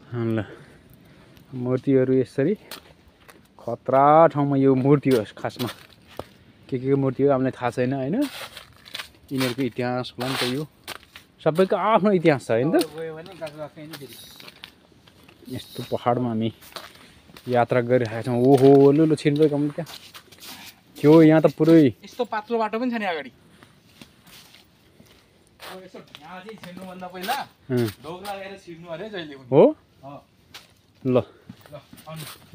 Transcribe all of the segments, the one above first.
ल मूर्तिहरू यसरी खतरा ठाउँमा यो मूर्ति हो खासमा के मूर्ति हो हामीलाई थाहा छैन हैन यिनीहरूको इतिहास होला नि त यो सबैको आफ्नो इतिहास छ हैन त यस्तो पहाडमा हामी यात्रा गरिरहेका छौँ ओहो लु छिर्दै कम त्यहाँ त्यो यहाँ त पुरै यस्तो पातलो बाटो पनि छ नि अगाडि यसो यहाँ चाहिँ छिर्नुभन्दा पहिला ढोग लगाएर छिर्नु अरे जहिले पनि हो ल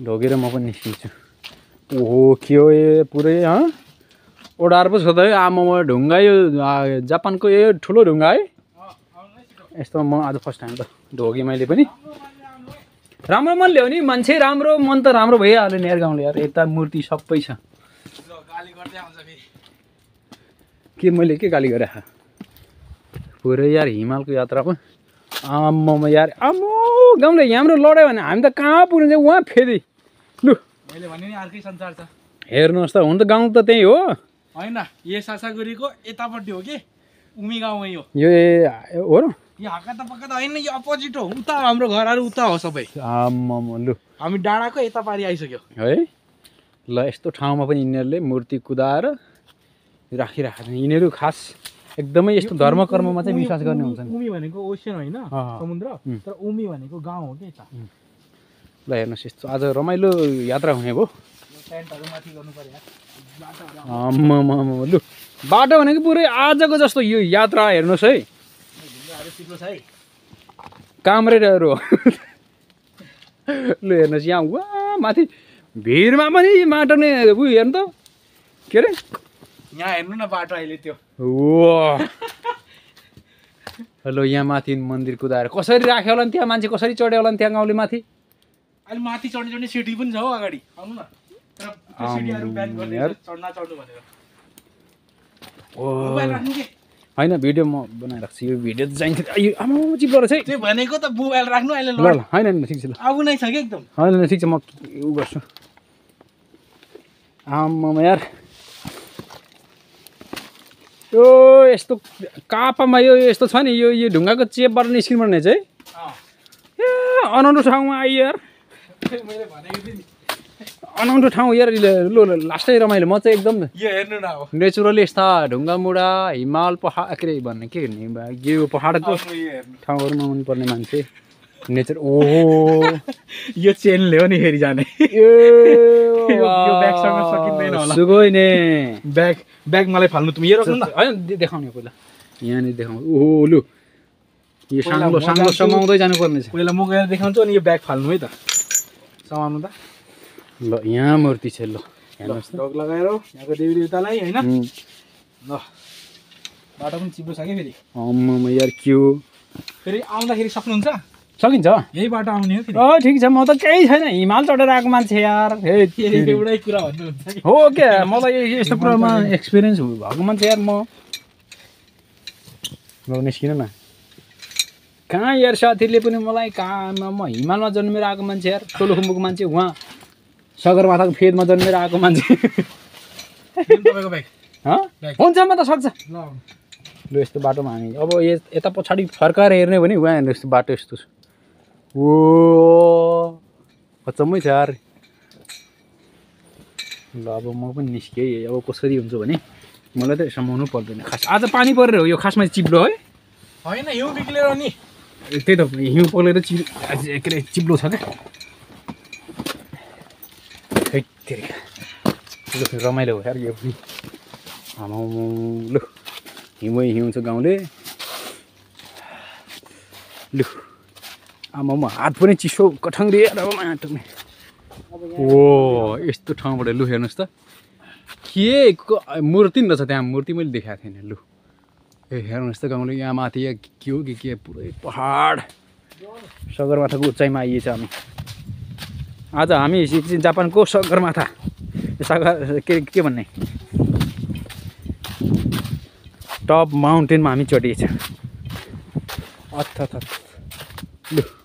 ढोगेर म पनि निस्किन्छु ओहो के हो ए पुरै ओडार पो छ त है आमामा ढुङ्गा यो जापानको यो ठुलो ढुङ्गा है यस्तो म आज फर्स्ट टाइम त ढोगेँ मैले पनि राम्रो मन ल्यायो नि मान्छे राम्रो मन त राम्रो भइहाल्यो नि यार गाउँले यार यता मूर्ति सबै छ के मैले के गाली गरे पुरै यार हिमालको यात्रा पो आम्मामा यार आम्मो गाउँले हाम्रो लड्यो भने हामी त कहाँ पुग्नु उहाँ फेरि लु मैले भने नि अर्कै संसार छ हेर्नुहोस् त हुन त गाउँ त त्यही हो होइन यो सासागुरीको यतापट्टि हो कि उमी गाउँ हो यो हो र यो हक्का त पक्का त होइन यो अपोजिट हो उता हाम्रो घरहरू उता हो सबै आम्मामा लु हामी डाँडाको यता पारि आइसक्यो है ल यस्तो ठाउँमा पनि यिनीहरूले मूर्ति कुदाएर राखिरहेका छन् यिनीहरू खास एकदमै यस्तो धर्म कर्ममा चाहिँ विश्वास गर्ने हुन्छन् उमी भनेको ओसन होइन समुद्र तर उमी भनेको गाउँ हो कि यता ल हेर्नुहोस् यस्तो आज रमाइलो यात्रा हुने भयो टेन्टहरू माथि गर्नु पर्यो आम्मामा लु बाटो भनेको पुरै आजको जस्तो यो यात्रा हेर्नुहोस् है कामरेडहरू लु हेर्नुहोस् यहाँ वा माथि भिरमा पनि माटो नै उयो हेर्नु त के अरे यहाँ हेर्नु न बाटो अहिले त्यो वा हेलो यहाँ माथि मन्दिर कुदाएर कसरी राख्यो होला नि त्यहाँ मान्छे कसरी चढ्यो होला नि त्यहाँ गाउँले माथि अहिले माथि चढ्ने सिटी पनि छ हौ अगाडि आउनु न होइन भिडियो म बनाइराख्छु यो भिडियो त चाहिन्छ आमा चिप्लो रहेछ है त्यो भनेको त मोबाइल राख्नु अहिले ल होइन ठिक छ ल आउनु नै छ कि एकदम होइन ठिक छ म उ गर्छु आमामा यार यो यस्तो कापामा यो यस्तो छ नि यो ढुङ्गाको चेपबाट निस्किनुपर्ने चाहिँ ए अनौठो ठाउँमा आयो यार अनौठो ठाउँ यार लु लास्टै रमाइलो म चाहिँ एकदम यो हेर्नु न अब नेचुरली यस्ता ढुङ्गा मुढा हिमाल पहाड के भन्ने के यो पहाडको ठाउँहरूमा मनपर्ने मान्छे नेचर ओहो यो चेन ल्यायो नि फेरि जाने सुगोइ नि ब्याग मलाई फाल्नु तिमी यो होइन देखाउने पहिला यहाँनिर देखाउनु ओहो लु यो साङ्लो साङ्लो समाउँदै जानुपर्ने छ पहिला म गएर देखाउँछु अनि यो ब्याग फाल्नु है त समाउनु त ल यहाँ मूर्ति छ ल हेर्नुहोस् ढोग लगाएर यहाँको देवी देवतालाई होइन ल बाटो पनि चिप्लो छ कि फेरि आम्मामा यार के हो फेरि आउँदाखेरि सक्नुहुन्छ सकिन्छ यही बाटो आउने हो फेरि ठिक छ म त केही छैन हिमाल चढेर आएको मान्छे यार एउटै कुरा भन्नुहुन्छ हो क्या मलाई यस्तो कुरामा एक्सपिरियन्स भएको मान्छे यार म निस्किन न कहाँ यार साथीले पनि मलाई कहाँ म हिमालमा जन्मेर आएको मान्छे यार सोलुखुम्बुको मान्छे उहाँ सगरमाथाको फेदमा जन्मेर आएको मान्छे हुन्छ म त सक्छ ल यस्तो बाटोमा हामी अब यता पछाडि फर्काएर हेर्ने भने उहाँ हेर्नु यस्तो बाटो यस्तो छ ओ अचम्मै छ यार ल अब म पनि निस्केँ अब कसरी हुन्छ भने मलाई त समाउनु पर्दैन खास आज पानी परेर हो यो खासमा चिप्लो है होइन हिउँ बिग्लेर नि त्यही त हिउँ पलेर के अरे चिप्लो छ क्या रमाइलो हो यार यो पनि लु हिउँै हिउँ छ गाउँले लु आमा हात पनि चिसो कठङ दिएर ओ यस्तो ठाउँबाट लु हेर्नुहोस् त के मूर्ति नि रहेछ त्यहाँ मूर्ति मैले देखाएको थिएन लु ए हेर्नुहोस् त गाउँले यहाँ माथि यहाँ के हो के पुरै पहाड सगरमाथाको उचाइमा आइएछ हामी आज हामी जापानको सगरमाथा के भन्ने टप माउन्टेनमा हामी चढिएछ अथ लु